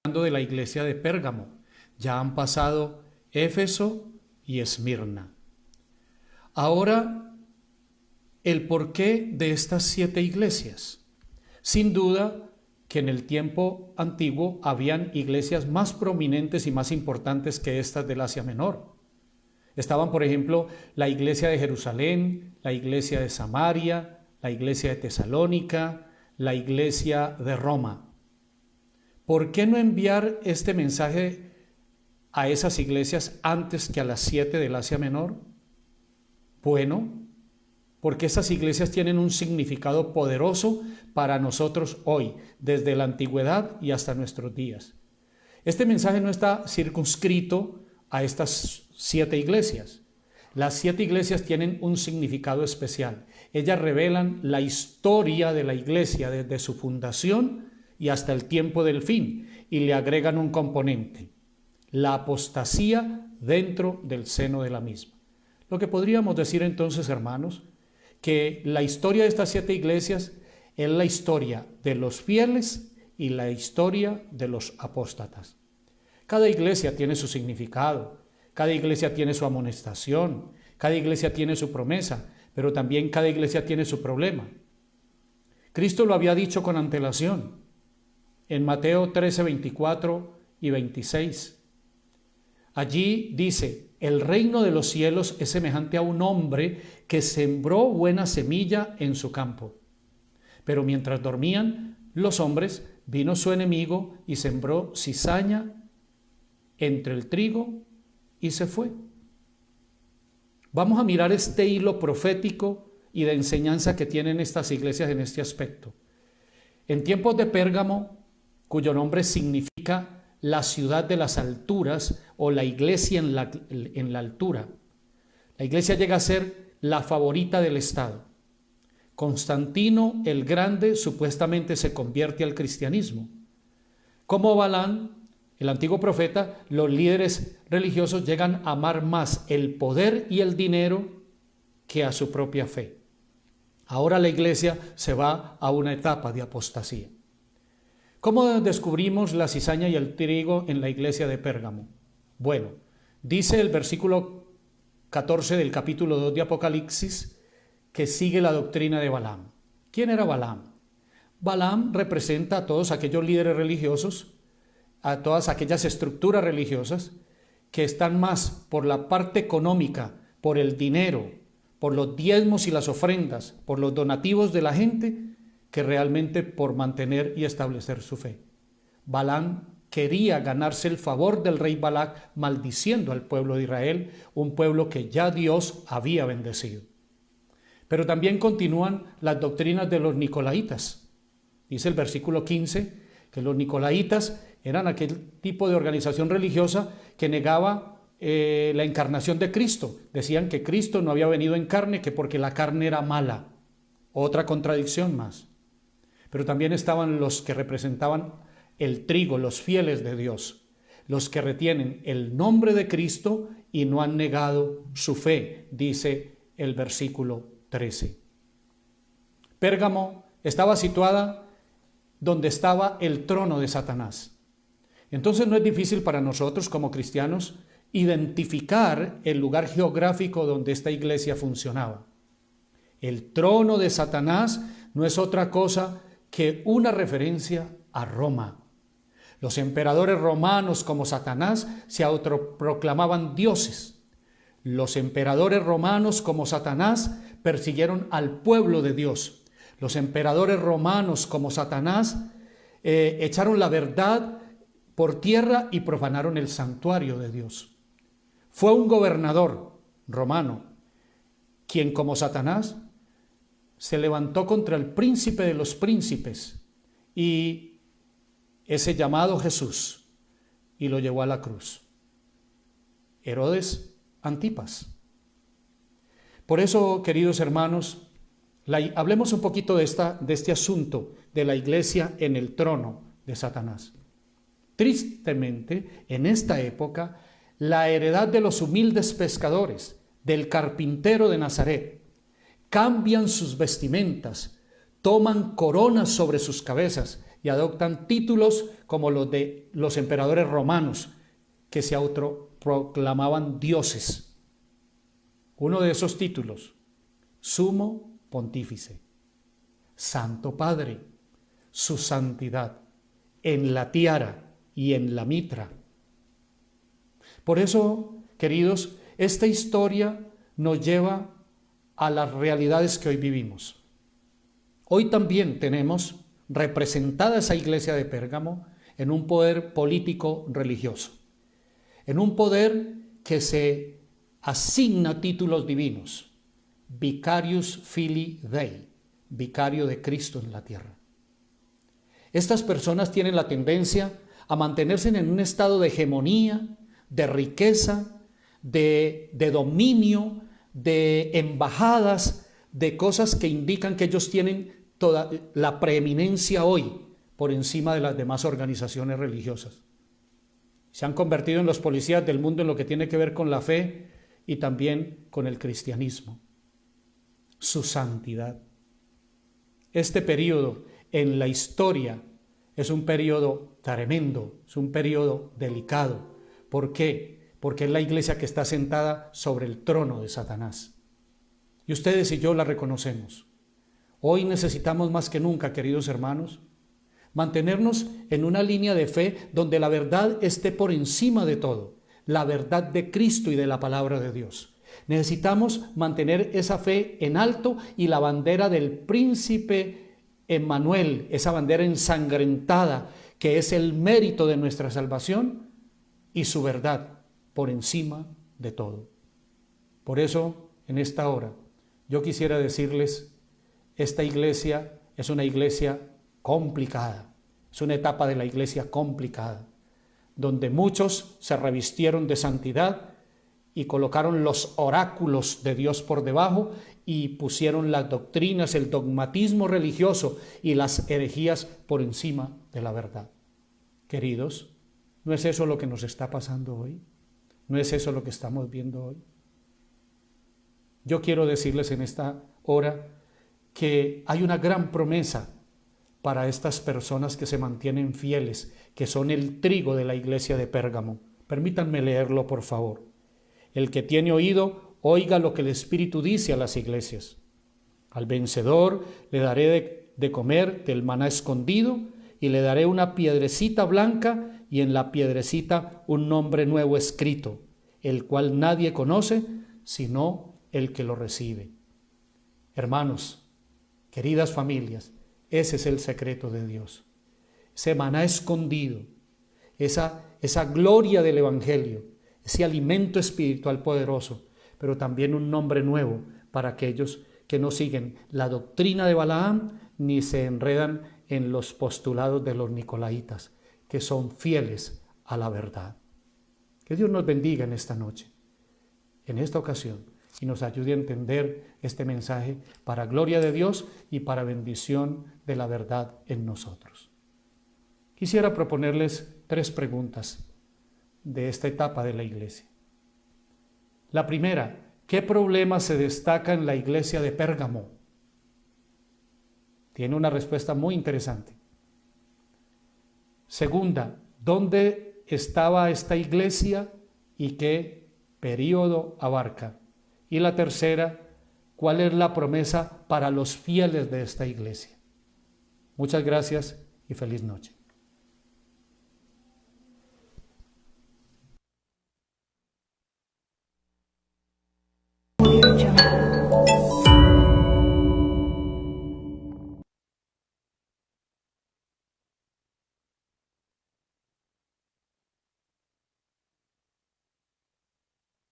de la iglesia de Pérgamo. Ya han pasado Éfeso y Esmirna. Ahora, el porqué de estas 7 iglesias. Sin duda que en el tiempo antiguo habían iglesias más prominentes y más importantes que estas del Asia Menor. Estaban, por ejemplo, la iglesia de Jerusalén, la iglesia de Samaria, la iglesia de Tesalónica, la iglesia de Roma. ¿Por qué no enviar este mensaje a esas iglesias antes que a las 7 del Asia Menor? Bueno, porque esas iglesias tienen un significado poderoso para nosotros hoy, desde la antigüedad y hasta nuestros días. Este mensaje no está circunscrito a estas 7 iglesias. Las 7 iglesias tienen un significado especial. Ellas revelan la historia de la iglesia desde su fundación y hasta el tiempo del fin, y le agregan un componente: la apostasía dentro del seno de la misma. Lo que podríamos decir entonces, hermanos, que la historia de estas 7 iglesias es la historia de los fieles y la historia de los apóstatas. Cada iglesia tiene su significado, cada iglesia tiene su amonestación, cada iglesia tiene su promesa, pero también cada iglesia tiene su problema. Cristo lo había dicho con antelación en Mateo 13, 24 y 26. Allí dice: el reino de los cielos es semejante a un hombre que sembró buena semilla en su campo. Pero mientras dormían los hombres, vino su enemigo y sembró cizaña entre el trigo y se fue. Vamos a mirar este hilo profético y de enseñanza que tienen estas iglesias en este aspecto. En tiempos de Pérgamo, cuyo nombre significa la ciudad de las alturas o la iglesia en la altura, la iglesia llega a ser la favorita del Estado. Constantino el Grande supuestamente se convierte al cristianismo. Como Balaam, el antiguo profeta, los líderes religiosos llegan a amar más el poder y el dinero que a su propia fe. Ahora la iglesia se va a una etapa de apostasía. ¿Cómo descubrimos la cizaña y el trigo en la iglesia de Pérgamo? Bueno, dice el versículo 14 del capítulo 2 de Apocalipsis que sigue la doctrina de Balaam. ¿Quién era Balaam? Balaam representa a todos aquellos líderes religiosos, a todas aquellas estructuras religiosas que están más por la parte económica, por el dinero, por los diezmos y las ofrendas, por los donativos de la gente, que realmente por mantener y establecer su fe. Balaam quería ganarse el favor del rey Balac maldiciendo al pueblo de Israel, un pueblo que ya Dios había bendecido. Pero también continúan las doctrinas de los nicolaitas. Dice el versículo 15 que los nicolaitas eran aquel tipo de organización religiosa que negaba la encarnación de Cristo. Decían que Cristo no había venido en carne, que porque la carne era mala. Otra contradicción más. Pero también estaban los que representaban el trigo, los fieles de Dios, los que retienen el nombre de Cristo y no han negado su fe, dice el versículo 13. Pérgamo estaba situada donde estaba el trono de Satanás. Entonces no es difícil para nosotros como cristianos identificar el lugar geográfico donde esta iglesia funcionaba. El trono de Satanás no es otra cosa que una referencia a Roma. Los emperadores romanos como Satanás se autoproclamaban dioses. Los emperadores romanos como Satanás persiguieron al pueblo de Dios. Los emperadores romanos como Satanás echaron la verdad por tierra y profanaron el santuario de Dios. Fue un gobernador romano quien como Satanás se levantó contra el príncipe de los príncipes y ese llamado Jesús y lo llevó a la cruz. Herodes Antipas. Por eso, queridos hermanos, hablemos un poquito de este asunto de la iglesia en el trono de Satanás. Tristemente, en esta época, la heredad de los humildes pescadores, del carpintero de Nazaret, cambian sus vestimentas, toman coronas sobre sus cabezas y adoptan títulos como los de los emperadores romanos, que se autoproclamaban dioses. Uno de esos títulos, Sumo Pontífice, Santo Padre, su santidad, en la tiara y en la mitra. Por eso, queridos, esta historia nos lleva a las realidades que hoy vivimos. Hoy también tenemos representada esa iglesia de Pérgamo en un poder político religioso, en un poder que se asigna títulos divinos, Vicarius Filii Dei, vicario de Cristo en la tierra. Estas personas tienen la tendencia a mantenerse en un estado de hegemonía, de riqueza, de dominio, de embajadas, de cosas que indican que ellos tienen toda la preeminencia hoy por encima de las demás organizaciones religiosas. Se han convertido en los policías del mundo en lo que tiene que ver con la fe y también con el cristianismo. Su santidad. Este periodo en la historia es un periodo tremendo, es un periodo delicado. ¿Por qué? Porque es la iglesia que está sentada sobre el trono de Satanás. Y ustedes y yo la reconocemos. Hoy necesitamos más que nunca, queridos hermanos, mantenernos en una línea de fe donde la verdad esté por encima de todo, la verdad de Cristo y de la palabra de Dios. Necesitamos mantener esa fe en alto y la bandera del príncipe Emmanuel, esa bandera ensangrentada que es el mérito de nuestra salvación y su verdad por encima de todo. Por eso, en esta hora, yo quisiera decirles, esta iglesia es una iglesia complicada, es una etapa de la iglesia complicada, donde muchos se revistieron de santidad y colocaron los oráculos de Dios por debajo y pusieron las doctrinas, el dogmatismo religioso y las herejías por encima de la verdad. Queridos, ¿no es eso lo que nos está pasando hoy? ¿No es eso lo que estamos viendo hoy? Yo quiero decirles en esta hora que hay una gran promesa para estas personas que se mantienen fieles, que son el trigo de la iglesia de Pérgamo. Permítanme leerlo, por favor. El que tiene oído, oiga lo que el Espíritu dice a las iglesias. Al vencedor le daré de comer del maná escondido y le daré una piedrecita blanca y en la piedrecita un nombre nuevo escrito, el cual nadie conoce sino el que lo recibe. Hermanos, queridas familias, ese es el secreto de Dios. Ese maná escondido, esa gloria del Evangelio, ese alimento espiritual poderoso, pero también un nombre nuevo para aquellos que no siguen la doctrina de Balaam ni se enredan en los postulados de los nicolaitas, que son fieles a la verdad. Que Dios nos bendiga en esta noche, en esta ocasión, y nos ayude a entender este mensaje para gloria de Dios y para bendición de la verdad en nosotros. Quisiera proponerles 3 preguntas de esta etapa de la iglesia. La primera, ¿qué problema se destaca en la iglesia de Pérgamo? Tiene una respuesta muy interesante. Segunda, ¿dónde estaba esta iglesia y qué período abarca? Y la tercera, ¿cuál es la promesa para los fieles de esta iglesia? Muchas gracias y feliz noche.